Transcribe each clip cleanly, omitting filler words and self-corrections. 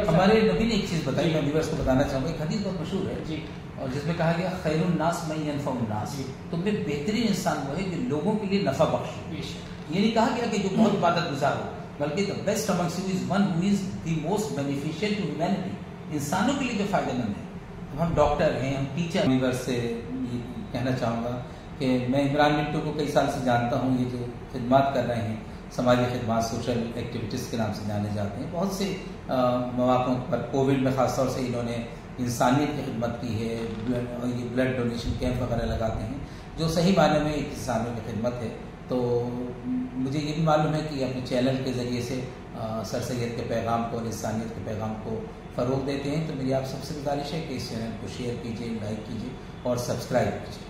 ہمارے نبی نے ایک چیز بتائی، میں ویورز کو بتانا چاہوں گا، ایک حدیث بہت مشہور ہے جی، اور جس میں کہا گیا خیر الناس من ینفع الناس، تم میں بہترین انسان وہ ہے جو لوگوں کے لیے نفع بخش ہو۔ یہ نہیں کہا گیا کہ جو بہت عبادت گزار ہو، بلکہ the best amongst you is one who is the most beneficial to humanity، انسانوں کے لیے جو فائدہ مند ہے۔ ہم ڈاکٹر ہیں، ہم ٹیچر۔ ویورز سے یہ کہنا چاہوں گا کہ میں عمران منٹو کو کئی سال سے جانتا ہوں، یہ جو خدمات کر رہے ہیں، سماجی خدمات، سوشل ایکٹیویٹیز کے نام سے جانے جاتے ہیں، بہت سے مواقع پر کووڈ میں خاص طور سے انہوں نے انسانیت کی خدمت کی ہے، یہ بلڈ ڈونیشن کیمپ وغیرہ لگاتے ہیں، جو صحیح معنی میں ایک انسانوں کی خدمت ہے۔ تو مجھے یہ بھی معلوم ہے کہ اپنے چینل کے ذریعے سے سر سید کے پیغام کو اور انسانیت کے پیغام کو فروغ دیتے ہیں، تو میری آپ سب سے گزارش ہے کہ اس چینل کو شیئر کیجیے، لائک کیجیے اور سبسکرائب کیجیے۔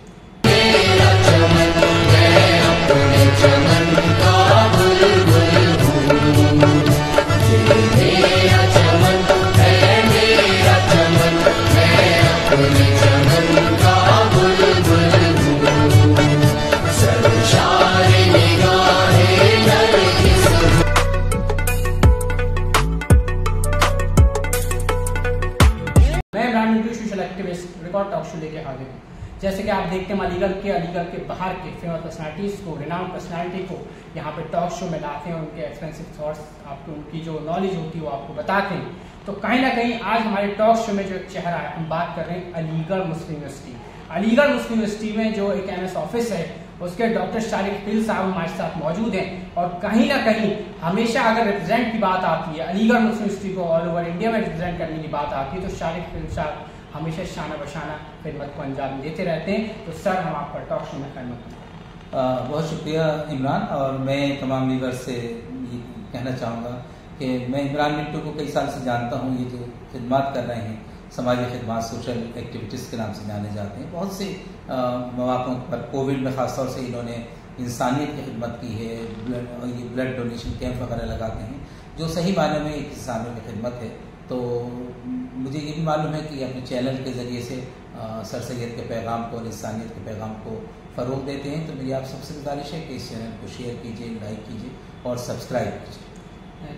ریکارڈ ٹاک شو لے کے حاضر ہوں۔ جیسے کہ آپ دیکھتے ہیں علی گڑھ کے باہر کے فیمس پرسنالٹیز کو، ریناؤنڈ پرسنالٹی کو یہاں پہ ٹاک شو میں لاتے ہیں، ان کے ایکسپینسو تھاٹس، آپ کو ان کی جو نالج ہوتی ہے وہ آپ کو بتاتے ہیں۔ تو کہیں نہ کہیں آج ہمارے ٹاک شو میں جو ایک چہرہ ہے، ہم بات کر رہے ہیں علی گڑھ مسلم یونیورسٹی۔ علی گڑھ مسلم یونیورسٹی میں جو ایک MS آفس ہے، اس کے ڈاکٹر شارق فیل صاحب ہمارے ساتھ موجود ہیں، اور کہیں نہ کہیں ہمیشہ اگر ریپرزینٹ کی بات آتی ہے، علی گڑھ مسلم یونیورسٹی کو آل اوور انڈیا میں ریپرزینٹ کرنے کی بات آتی ہے، تو شارق فیل صاحب ہمیشہ شانہ بشانہ خدمت کو انجام دیتے رہتے ہیں۔ تو سر، ہم آپ کا ٹاک شو میں خدمت کریں۔ بہت شکریہ عمران، اور میں تمام ویورز سے یہ کہنا چاہوں گا کہ میں عمران منٹو کو کئی سال سے جانتا ہوں، یہ جو خدمات کر رہے ہیں، سماجی خدمات، سوشل ایکٹیویٹیز کے نام سے جانے جاتے ہیں، بہت سے مواقع پر کووڈ میں خاص طور سے انہوں نے انسانیت کی خدمت کی ہے، یہ بلڈ ڈونیشن کیمپ وغیرہ لگاتے ہیں، جو صحیح معنی میں ایک انسانوں کی خدمت ہے۔ تو مجھے یہ بھی معلوم ہے کہ اپنے چینل کے ذریعے سے سر سید کے پیغام کو اور انسانیت کے پیغام کو فروغ دیتے ہیں، تو میری آپ سب سے گزارش ہے کہ اس چینل کو شیئر کیجیے، لائک کیجیے اور سبسکرائب کیجیے۔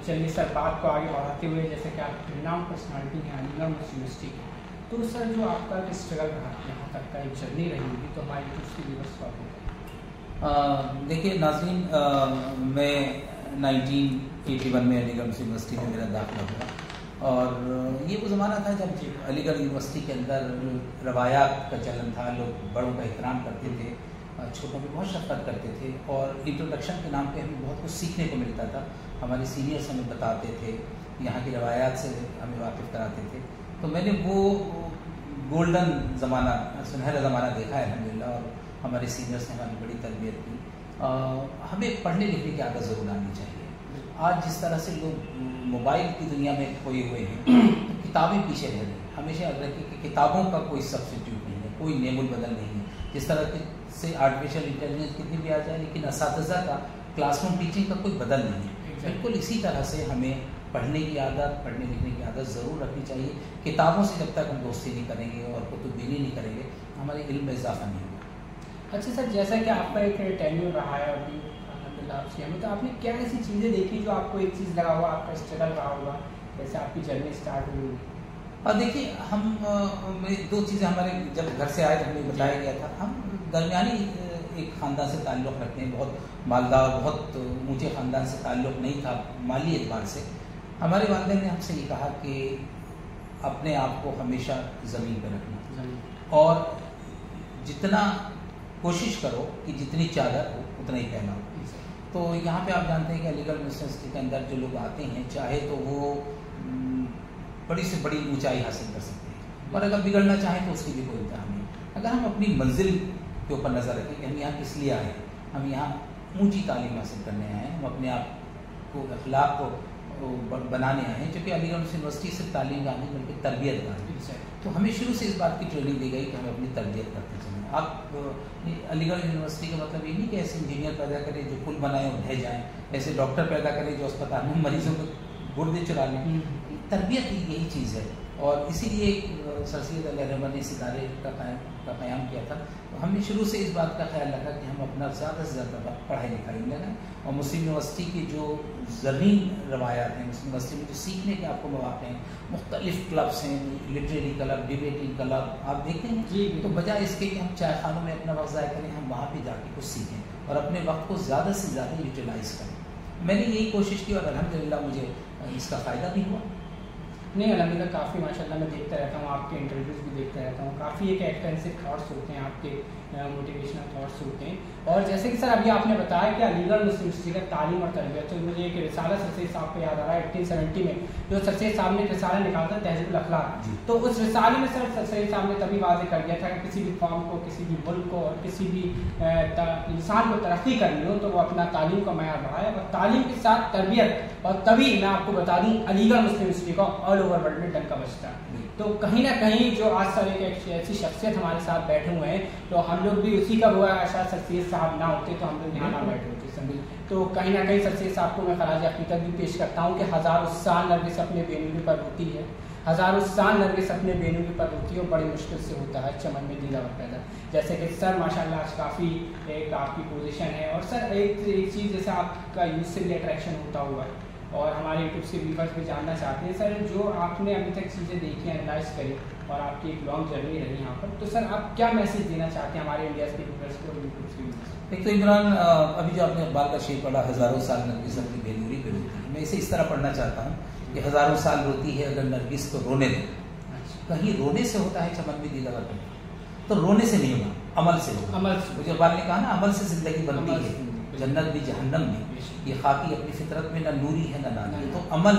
چلیے سر، بات کو آگے بڑھاتے ہوئے، جیسے کہ آپ ریناؤنڈ پرسنالٹی ہیں علی گڑھ مسلم یونیورسٹی کی، تو سر جو آپ کا اسٹرگل رہا یہاں تک کا ایک جرنی رہی ہوگی، تو ہماری دوسری ویورس کو آپ دیکھیے ناظرین، میں 1981 میں علی گڑھ مسلم یونیورسٹی میں میرا داخلہ ہوا، اور یہ وہ زمانہ تھا جب علی گڑھ یونیورسٹی کے اندر روایات کا چلن تھا، لوگ بڑوں کا احترام کرتے تھے، چھوٹوں پہ بہت شفقت کرتے تھے، اور انٹروڈکشن کے نام پہ ہمیں بہت کچھ سیکھنے کو ملتا تھا۔ ہمارے سینئرس ہمیں بتاتے تھے، یہاں کی روایات سے ہمیں واقف کراتے تھے، تو میں نے وہ گولڈن زمانہ، سنہرا زمانہ دیکھا ہے الحمدللہ، اور ہمارے سینئرس نے ہماری بڑی تربیت کی۔ ہمیں پڑھنے لکھنے کی عادت ضرور آنی چاہیے۔ آج جس طرح سے لوگ موبائل کی دنیا میں کھوئے ہوئے ہیں، کتابیں پیچھے رہ رہی ہیں۔ ہمیشہ یاد رکھیے کہ کتابوں کا کوئی سبسٹیٹیوٹ نہیں ہے، کوئی نعم البدل نہیں ہے۔ جس طرح سے آرٹیفیشیل انٹیلیجنس کتنی بھی آ جائے، لیکن اساتذہ کا، کلاس روم ٹیچنگ کا کوئی بدل نہیں ہے۔ بالکل اسی طرح سے ہمیں پڑھنے کی عادت، پڑھنے لکھنے کی عادت ضرور رکھنی چاہیے۔ کتابوں سے جب تک ہم دوستی نہیں کریں گے اور کتب بینی نہیں کریں گے، ہمارے علم میں اضافہ نہیں ہوگا۔ اچھا سر، جیسا کہ آپ کا ایک ٹینیور رہا ہے ابھی الحمدللہ آپ سے، تو آپ نے کیا ایسی چیزیں دیکھی جو آپ کو ایک چیز لگا ہوا، آپ کا اسٹرگل رہا ہوگا، جیسے آپ کی جرنی اسٹارٹ ہوئی ہوگی؟ اور دیکھیے، ہم دو چیزیں ہمارے جب گھر سے آئے تو ہمیں بتایا گیا تھا، ہم درمیانی ایک خاندان سے تعلق رکھتے ہیں، بہت مالدار، بہت اونچے خاندان سے تعلق نہیں تھا مالی اعتبار سے۔ ہمارے والدین نے ہم سے یہ کہا کہ اپنے آپ کو ہمیشہ زمین پہ رکھنا، اور جتنا کوشش کرو کہ جتنی چادر ہو اتنا ہی پہنا ہو۔ تو یہاں پہ آپ جانتے ہیں کہ علی گڑھ یونیورسٹی کے اندر جو لوگ آتے ہیں، چاہے تو وہ بڑی سے بڑی اونچائی حاصل کر سکتے ہیں، اور اگر بگڑنا چاہیں تو اس کی بھی کوئی انتہا نہیں۔ اگر ہم اپنی منزل کے اوپر نظر رکھیں کہ ہم یہاں کس لیے آئے ہیں، ہم یہاں اونچی تعلیم حاصل کرنے آئے ہیں، ہم اپنے آپ کو، اخلاق کو بنانے آئے ہیں، چونکہ علی گڑھ یونیورسٹی صرف تعلیم کا نہیں بلکہ تربیت کا ہے، تو ہمیں شروع سے اس بات کی ٹریننگ دی گئی کہ ہمیں اپنی تربیت کرتے چلیں۔ آپ علی گڑھ یونیورسٹی کا مطلب یہ نہیں کہ ایسے انجینئر پیدا کرے جو پل بنائے اور ڈھہ جائیں، ایسے ڈاکٹر پیدا کرے جو اسپتال میں مریضوں کو گردے چرا لیں۔ تربیت یہی چیز ہے، اور اسی لیے سر سید علیہ الرحمٰن نے اس ادارے کا قیام کیا تھا. ہم نے شروع سے اس بات کا خیال رکھا کہ ہم اپنا زیادہ سے زیادہ پڑھائی لکھائی میں لگائیں، اور مسلم یونیورسٹی کی جو زرعین روایات ہیں، مسلم یونیورسٹی میں جو سیکھنے کے آپ کو مواقع ہیں، مختلف کلبس ہیں، لٹریری کلب، ڈبیٹنگ کلب آپ دیکھتے ہیں، تو بجائے اس کے کہ ہم چائے خانوں میں اپنا وقت ضائع کریں، ہم وہاں پہ جا کے کچھ سیکھیں اور اپنے وقت کو زیادہ سے زیادہ یوٹیلائز کریں. میں نے یہی کوشش کی اور الحمدللہ مجھے اس کا فائدہ بھی ہوا. نہیں الحمدللہ کافی ماشاء اللہ میں دیکھتا رہتا ہوں، آپ کے انٹرویوز بھی دیکھتا رہتا ہوں، کافی ایک ایکسپینسو تھاٹس ہوتے ہیں آپ کے، موٹیویشنل تھاٹس ہوتے ہیں. اور جیسے کہ سر ابھی آپ نے بتایا کہ علی گڑھ مسلم یونیورسٹی کا تعلیم اور تربیت، تو مجھے ایک رسالہ سر سید صاحب کو یاد آ رہا ہے 1870 میں جو سر سید صاحب نے ایک رسالہ نکالا تھا تہذیب الاخلاق. تو اس رسالے میں سر سید صاحب نے تبھی واضح کر دیا تھا کہ کسی بھی قوم کو، کسی بھی ملک کو اور کسی بھی انسان کو ترقی کرنی ہو تو وہ اپنا تعلیم کا معیار بڑھائے، اور تعلیم کے ساتھ تربیت. اور تبھی میں آپ کو بتا دوں علی گڑھ مسلم یونیورسٹی کا آل اوور ورلڈ میں ڈنکا بجتا ہے. تو کہیں نہ کہیں جو آج سر ایک ایسی شخصیت ہمارے ساتھ بیٹھے ہوئے ہیں، تو ہم لوگ بھی اسی کا وہ شاید سر سید صاحب نہ ہوتے تو ہم لوگ یہاں نہ بیٹھے ہوتے سر. تو کہیں نہ کہیں سر سید صاحب کو میں خراج عقیدت بھی پیش کرتا ہوں کہ ہزاروں سال نرگس اپنے بینوی پر ہوتی ہے، ہزاروں سال نرگس اپنے بینوی پر ہوتی ہے، اور بڑی مشکل سے ہوتا ہے چمن میں دیدہ پیدا. جیسے کہ سر ماشاء اللہ آج کافی ایک آپ کی پوزیشن ہے، اور سر ایک چیز جیسے آپ کا یوز سے بھی اٹریکشن ہوتا ہوا ہے، اور ہمارے یوٹیوب سے ویورز بھی جاننا چاہتے ہیں سر جو آپ نے ابھی تک چیزیں دیکھی ہیں، انالائز کری، اور آپ کی ایک لانگ جرنی رہی یہاں پر، تو سر آپ کیا میسیج دینا چاہتے ہیں ہمارے انڈیا کے ویورز کو اور یوٹیوب سے ویورز؟ ایک تو عمران ابھی جو آپ نے اقبال کا شعر پڑھا، ہزاروں سال نرگس اپنی بینوری پہ روتی ہے، میں اسے اس طرح پڑھنا چاہتا ہوں کہ ہزاروں سال روتی ہے اگر نرگس تو رونے دو. کہیں رونے سے ہوتا ہے چمن میں دیدہ ورپیدا، تو رونے سے نہیں ہوگا، عمل سے ہوگا. عمل سے اقبال نے کہا نا عمل سے زندگی بنتی ہے، جنت بھی جہنم میں، یہ خاکی اپنی فطرت میں نہ نوری ہے نہ نانی. تو عمل،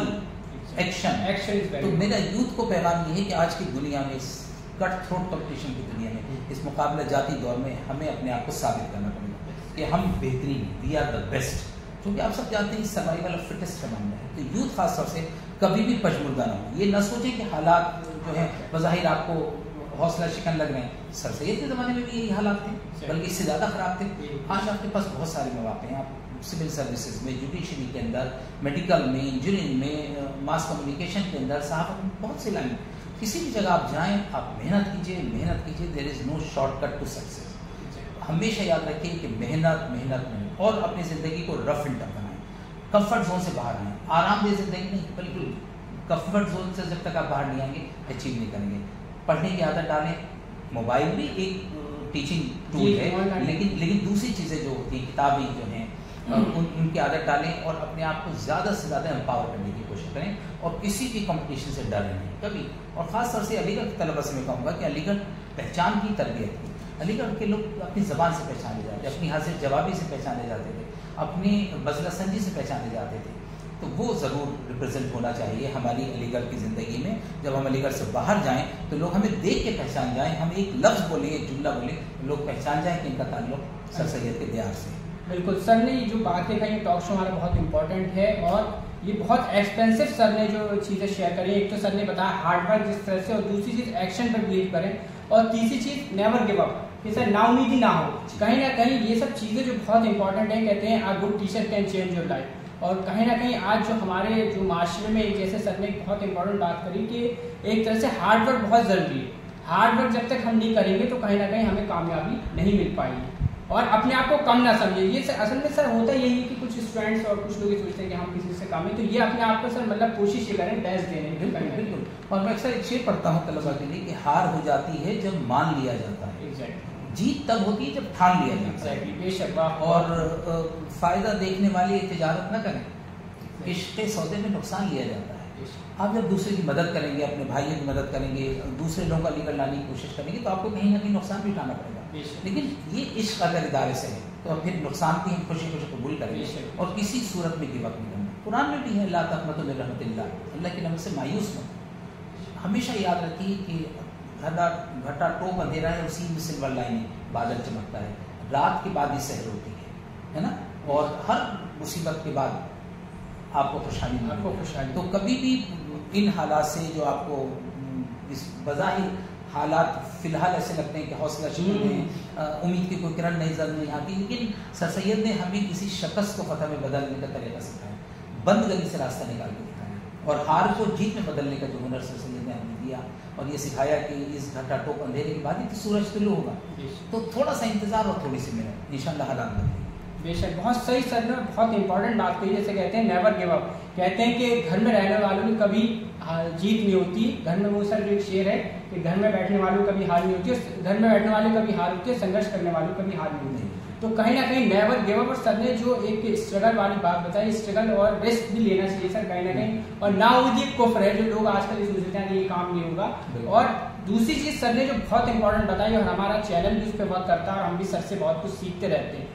ایکشن. تو میرا یوتھ کو پیغام یہ ہے کہ آج کی دنیا میں، اس کٹ تھروٹ کمپٹیشن کی دنیا میں، اس مقابلہ جاتی دور میں ہمیں اپنے آپ کو ثابت کرنا پڑے گا کہ ہم بہترین ہیں، وی آر دا بیسٹ. کیونکہ آپ سب جانتے ہیں سروائیول آف فٹسٹ کا معاملہ ہے. تو یوتھ خاص طور سے کبھی بھی پشمردہ نہ ہو. یہ نہ سوچیں کہ حالات جو ہیں بظاہر آپ کو حوصلہ شکن لگ رہے ہیں. سر سید کے زمانے میں بھی یہی حالات تھے، بلکہ اس سے زیادہ خراب تھے. آج آپ کے پاس بہت سارے مواقع ہیں، آپ سول سروسز میں، جوڈیشری کے اندر، میڈیکل میں، انجینئرنگ میں، ماس کمیونیکیشن کے اندر، صحافت میں، بہت سی لائن. کسی بھی جگہ آپ جائیں، آپ محنت کیجیے. دیر از نو شارٹ کٹ ٹو سکسیس. ہمیشہ یاد رکھیں کہ محنت اور اپنی زندگی کو رف اینڈ ٹف بنائیں. کمفرٹ زون سے باہر آئیں. آرام دہ زندگی نہیں، بالکل کمفرٹ زون سے جب تک آپ باہر نہیں آئیں گے اچیو نہیں کریں گے. پڑھنے کی عادت ڈالیں. موبائل بھی ایک ٹیچنگ ٹول ہے، لیکن دوسری چیزیں جو ہوتی ہیں، کتابیں جو ہیں، ان کی عادت ڈالیں، اور اپنے آپ کو زیادہ سے زیادہ امپاور کرنے کی کوشش کریں، اور کسی بھی کمپٹیشن سے ڈریں نہیں کبھی. اور خاص طور سے علی گڑھ کے طلبہ سے میں کہوں گا کہ علی گڑھ پہچان کی تربیت کی. علی گڑھ کے لوگ اپنی زبان سے پہچانے جاتے تھے، اپنی حاضر جوابی سے پہچانے جاتے تھے، اپنی بذلہ سنجی سے پہچانے جاتے تھے. تو وہ ضرور ریپرزینٹ ہونا چاہیے ہماری علی گڑھ کی زندگی میں. جب ہم علی گڑھ سے باہر جائیں تو لوگ ہمیں دیکھ کے پہچان جائیں. ہم ایک لفظ بولیں، ایک جملہ بولیں، لوگ پہچان جائیں کہ ان کا تعلق سر سید کے دیار سے. بالکل سر نے یہ جو باتیں کہیں، ٹاک شو ہمارا بہت امپورٹنٹ ہے، اور یہ بہت ایکسپینسو سر نے جو چیزیں شیئر کری. ایک تو سر نے بتایا ہارڈ ورک جس طرح سے، اور دوسری چیز ایکشن پر بلیو کریں، اور تیسری چیز نیور گیو اپ، کہ سر نا امیدی نہ ہو. کہیں نہ کہیں یہ سب چیزیں جو بہت امپورٹنٹ ہیں. کہتے ہیں a good teacher can change your life. اور کہیں نہ کہیں آج جو ہمارے جو معاشرے میں، جیسے سر نے بہت امپورٹنٹ بات کری کہ ایک طرح سے ہارڈ ورک بہت ضروری ہے. ہارڈ ورک جب تک ہم نہیں کریں گے تو کہیں نہ کہیں ہمیں کامیابی نہیں مل پائے گی. اور اپنے آپ کو کم نہ سمجھیں. یہ اصل میں سر ہوتا یہی ہے کہ کچھ اسٹوڈینٹس اور کچھ لوگ یہ سوچتے ہیں کہ ہم کسی سے کم ہیں، تو یہ اپنے آپ کو سر مطلب کوشش یہ کریں بیسٹ دینے کی. بالکل. اور میں اکثر ایک شعر پڑھتا ہوں طلبا کے لیے کہ ہار ہو جاتی ہے جب مان لیا جاتا ہے، جیت تب ہوتی ہے جب ٹھان لیا جاتا ہے. بے شک. اور فائدہ دیکھنے والی تجارت نہ کریں. عشق سودے میں نقصان لیا جاتا ہے. آپ جب دوسرے کی مدد کریں گے، اپنے بھائیوں کی مدد کریں گے، دوسرے لوگوں کا علی گڑھ لانے کی کوشش کریں گے، تو آپ کو کہیں نہ کہیں نقصان بھی اٹھانا پڑے گا. لیکن یہ عشق اگر ادارے سے ہے تو پھر نقصان کی ہم خوشی خوشی قبول کریں گے، اور کسی صورت میں گیو اپ نہیں کرنا. قرآن میں بھی ہے لا تقنطوا من رحمت اللہ، اللہ کی رحمت سے مایوس مت. ہمیشہ یاد رکھیے کہ گھٹا ٹوپ اندھیرا ہے، اسی میں سلور لائن بادل چمکتا ہے. رات کے بعد ہی سحر ہوتی ہے نا، اور ہر مصیبت کے بعد آپ کو خوشحالی. تو کبھی بھی ان حالات سے جو آپ کو اس بظاہر حالات فی الحال ایسے لگتے ہیں کہ حوصلہ شکن ہے، امید کی کوئی کرن نظر نہیں آتی، لیکن سر سید نے ہمیں کسی شکست کو فتح میں بدلنے کا طریقہ سکھایا، بند گلی سے راستہ نکال کے دکھایا. اور ہار کو جیت میں بدلنے کا جو ہنر سر سید نے ہمیں دیا اور یہ سکھایا کہ اس گھٹا ٹوپ اندھیرے کے بعد ہی تو سورج طلوع ہوگا. تو تھوڑا سا انتظار اور تھوڑی سی محنت انشاءاللہ حالات بدلیں گے. بے شک بہت صحیح سر نے بہت امپورٹنٹ بات کہی. جیسے کہتے ہیں نیور گیو اپ, کہتے ہیں کہ گھر میں رہنے والوں کی کبھی جیت نہیں ہوتی. گھر میں وہ سر جو ایک شعر ہے کہ گھر میں بیٹھنے والوں کبھی ہار نہیں ہوتی, گھر میں بیٹھنے والے کبھی ہار ہوتی ہے, سنگھرش کرنے والوں کبھی ہار نہیں ہوتی. تو کہیں نہ کہیں نیور گیو اپ, اور سر نے جو ایک اسٹرگل والی بات بتائی, اسٹرگل اور رسک بھی لینا چاہیے سر کہیں نہ کہیں. اور نہ امیدی کفر ہے جو لوگ آج کل یہ سوچتے ہیں کہ یہ کام نہیں ہوگا. اور دوسری چیز سر نے جو بہت امپورٹنٹ بتائی, اور ہمارا چینل بھی اس پہ ورک کرتا ہے اور ہم بھی سر سے بہت کچھ سیکھتے رہتے ہیں.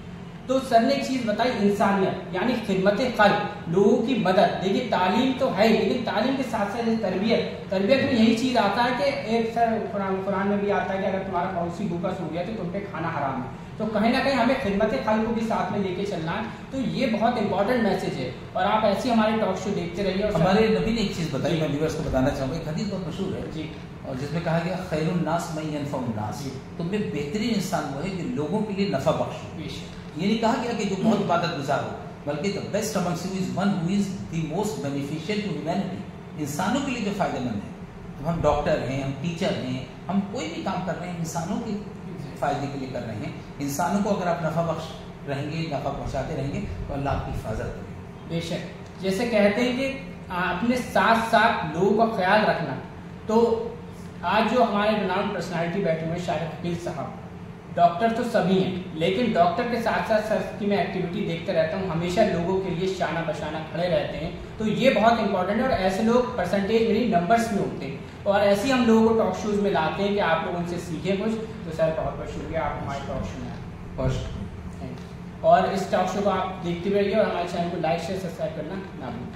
تو سر نے ایک چیز بتائی, انسانیت یعنی خدمت خلق, لوگوں کی مدد. دیکھیے تعلیم تو ہے لیکن تعلیم کے ساتھ ساتھ تربیت میں یہی چیز آتا ہے کہ ایک سر قرآن میں بھی آتا ہے کہ اگر تمہارا پڑوسی بھوکا سو گیا تو تم پہ کھانا حرام ہے. تو کہیں نہ کہیں ہمیں خدمت خلق کو بھی ساتھ میں لے کے چلنا ہے. تو یہ بہت امپورٹنٹ میسج ہے, اور آپ ایسے ہمارے ٹاک شو دیکھتے رہیے. اور ہمارے نبی نے ایک چیز بتائی, میں ویورز کو بتانا چاہوں گا. ایک حدیث بہت مشہور ہے جی, اور جس میں کہا گیا خیر الناس من ینفع الناس, تم میں بہترین انسان وہ ہے جو لوگوں کے لیے نفع بخش ہو. یہ نہیں کہا گیا کہ جو بہت عبادت گزار ہو, بلکہ the best amongst you is one who is the most beneficial to humanity. انسانوں کے لیے جو فائدہ مند ہے. تو ہم ڈاکٹر ہیں, ہم ٹیچر ہیں, ہم کوئی بھی کام کر رہے ہیں انسانوں کے فائدے کے لیے کر رہے ہیں. انسانوں کو اگر آپ نفع بخش رہیں گے, نفع پہنچاتے رہیں گے تو اللہ آپ کی حفاظت کرے گا. بے شک. جیسے کہتے ہیں کہ اپنے ساتھ ساتھ لوگوں کا خیال رکھنا. تو آج جو ہمارے رناؤنڈ پرسنالٹی بیٹھے ہوئے شارق حقیل صاحب, ڈاکٹر تو سبھی ہیں, لیکن ڈاکٹر کے ساتھ ساتھ سر کی میں ایکٹیویٹی دیکھتے رہتا ہوں, ہمیشہ لوگوں کے لیے شانہ بشانہ کھڑے رہتے ہیں. تو یہ بہت امپورٹنٹ ہے, اور ایسے لوگ پرسنٹیج میں نہیں نمبرس میں ہوتے ہیں, اور ایسے ہم لوگوں کو ٹاک شوز میں لاتے ہیں کہ آپ لوگ ان سے سیکھیں کچھ. تو سر بہت بہت شکریہ, آپ ہمارے ٹاک شو میں آئے. بہت شکریہ. اور اس ٹاک شو کو آپ دیکھتے رہیے, اور ہمارے چینل کو لائک شیئر سبسکرائب کرنا نہ بھولیں.